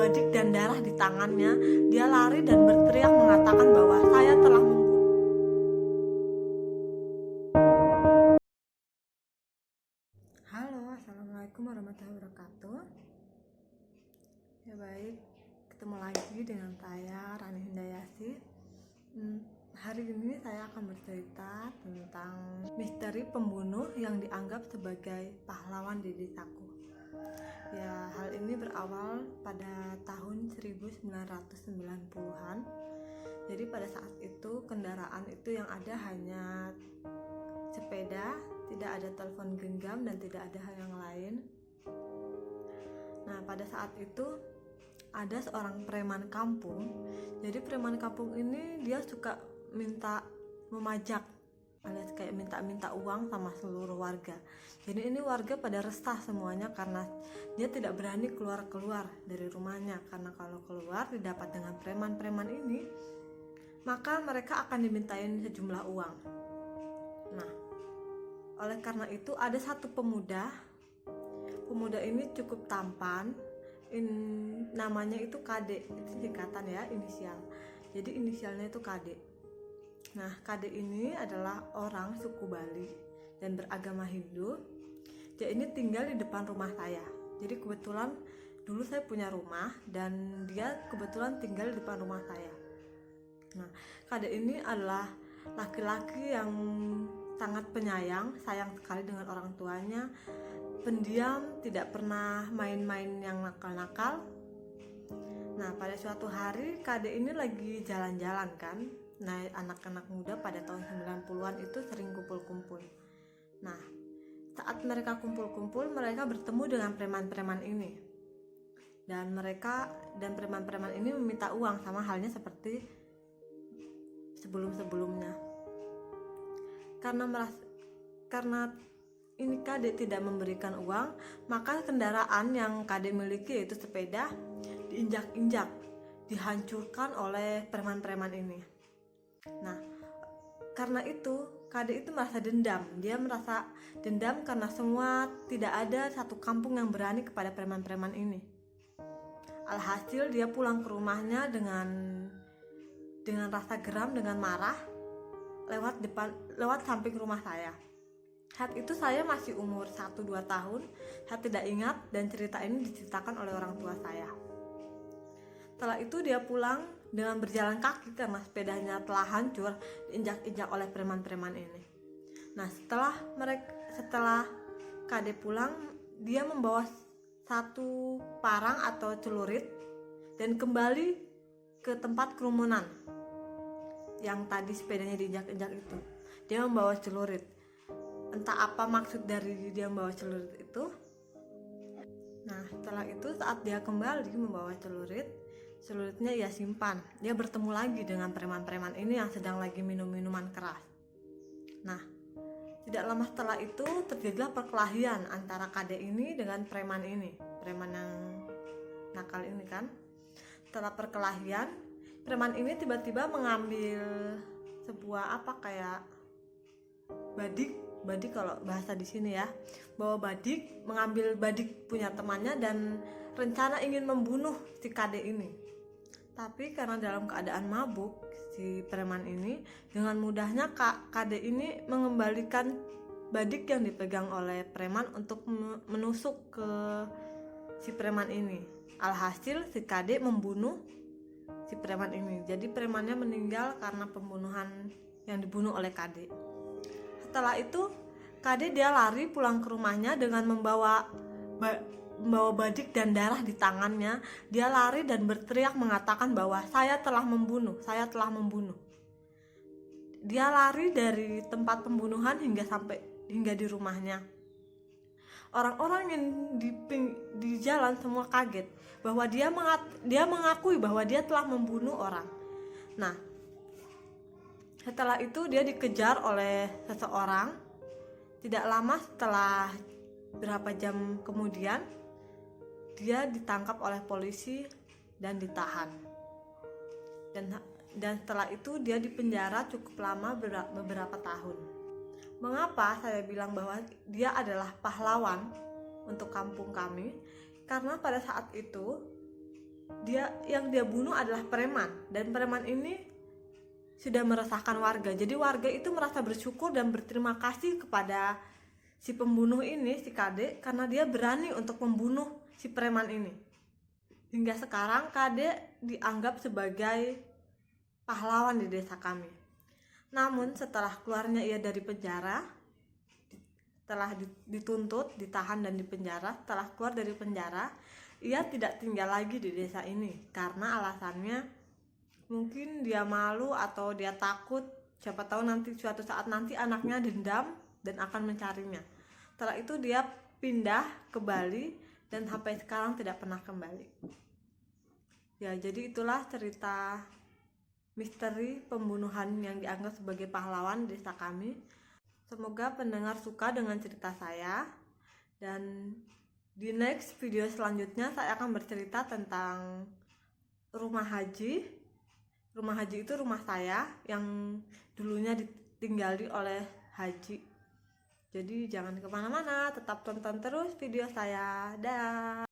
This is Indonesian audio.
badik dan darah di tangannya. Dia lari dan berteriak mengatakan bahwa saya telah membunuh. Halo, assalamualaikum warahmatullahi wabarakatuh. Ya baik, ketemu lagi dengan saya Rani Hindayasi. Hari ini saya akan bercerita tentang misteri pembunuh yang dianggap sebagai pahlawan di desaku. Ya, hal ini berawal pada tahun 1990-an. Jadi pada saat itu kendaraan itu yang ada hanya sepeda, tidak ada telepon genggam dan tidak ada hal yang lain. Nah, pada saat itu ada seorang preman kampung. Jadi preman kampung ini dia suka minta memajak, alias kayak minta uang sama seluruh warga. Jadi ini warga pada resah semuanya karena dia tidak berani keluar dari rumahnya, karena kalau keluar didapat dengan preman-preman ini, maka mereka akan dimintain sejumlah uang. Nah, oleh karena itu ada satu pemuda ini cukup tampan, namanya itu KD, itu singkatan ya, inisial. Jadi inisialnya itu KD. Nah, KD ini adalah orang suku Bali dan beragama Hindu. Dia ini tinggal di depan rumah saya. Jadi kebetulan dulu saya punya rumah dan dia kebetulan tinggal di depan rumah saya. Nah, KD ini adalah laki-laki yang sangat penyayang, sayang sekali dengan orang tuanya, pendiam, tidak pernah main-main yang nakal-nakal. Nah, pada suatu hari KD ini lagi jalan-jalan kan. Nah, anak-anak muda pada tahun 90-an itu sering kumpul-kumpul. Nah, saat mereka kumpul-kumpul, mereka bertemu dengan preman-preman ini. Dan preman-preman ini meminta uang, sama halnya seperti sebelum-sebelumnya. Karena ini KD tidak memberikan uang, maka kendaraan yang KD miliki, yaitu sepeda, diinjak-injak, dihancurkan oleh preman-preman ini. Nah, karena itu KD itu merasa dendam. Dia merasa dendam karena tidak ada satu kampung yang berani kepada preman-preman ini. Alhasil dia pulang ke rumahnya dengan rasa geram, dengan marah, lewat samping rumah saya. Saat itu saya masih umur 1-2 tahun. Saya tidak ingat dan cerita ini diceritakan oleh orang tua saya. Setelah itu dia pulang dengan berjalan kaki karena sepedanya telah hancur, diinjak-injak oleh preman-preman ini. Nah, setelah KD pulang, dia membawa satu parang atau celurit dan kembali ke tempat kerumunan yang tadi sepedanya diinjak-injak itu. Dia membawa celurit. Entah apa maksud dari dia membawa celurit itu. Nah, setelah itu saat dia kembali membawa celuritnya ia simpan. Dia bertemu lagi dengan preman-preman ini yang sedang lagi minum minuman keras. Nah, tidak lama setelah itu terjadilah perkelahian antara KD ini dengan preman ini, preman yang nakal ini kan. Setelah perkelahian, preman ini tiba-tiba mengambil sebuah kayak badik kalau bahasa di sini ya, mengambil badik punya temannya dan rencana ingin membunuh si KD ini. Tapi karena dalam keadaan mabuk, si preman ini dengan mudahnya KD ini mengembalikan badik yang dipegang oleh preman untuk menusuk ke si preman ini. Alhasil si KD membunuh si preman ini. Jadi premannya meninggal karena pembunuhan yang dibunuh oleh KD. Setelah itu KD dia lari pulang ke rumahnya dengan membawa badik dan darah di tangannya. Dia lari dan berteriak mengatakan bahwa saya telah membunuh. Dia lari dari tempat pembunuhan hingga di rumahnya. Orang-orang yang di jalan semua kaget bahwa dia mengakui bahwa dia telah membunuh orang. Nah, setelah itu dia dikejar oleh seseorang. Tidak lama setelah berapa jam kemudian, dia ditangkap oleh polisi dan ditahan. Dan setelah itu dia dipenjara cukup lama, beberapa tahun. Mengapa saya bilang bahwa dia adalah pahlawan untuk kampung kami? Karena pada saat itu dia bunuh adalah preman, dan preman ini sudah meresahkan warga. Jadi warga itu merasa bersyukur dan berterima kasih kepada si pembunuh ini, si Kade, karena dia berani untuk membunuh si preman ini. Hingga sekarang Kade dianggap sebagai pahlawan di desa kami. Namun setelah keluarnya ia dari penjara, setelah dituntut, ditahan dan dipenjara, setelah keluar dari penjara, ia tidak tinggal lagi di desa ini karena alasannya mungkin dia malu atau dia takut, siapa tahu nanti suatu saat nanti anaknya dendam dan akan mencarinya. Setelah itu dia pindah ke Bali dan sampai sekarang tidak pernah kembali. Ya, jadi itulah cerita misteri pembunuhan yang dianggap sebagai pahlawan desa kami. Semoga pendengar suka dengan cerita saya, dan di next video selanjutnya saya akan bercerita tentang rumah haji. Rumah haji itu rumah saya yang dulunya ditinggali oleh haji. Jadi jangan kemana-mana, tetap tonton terus video saya. Dah.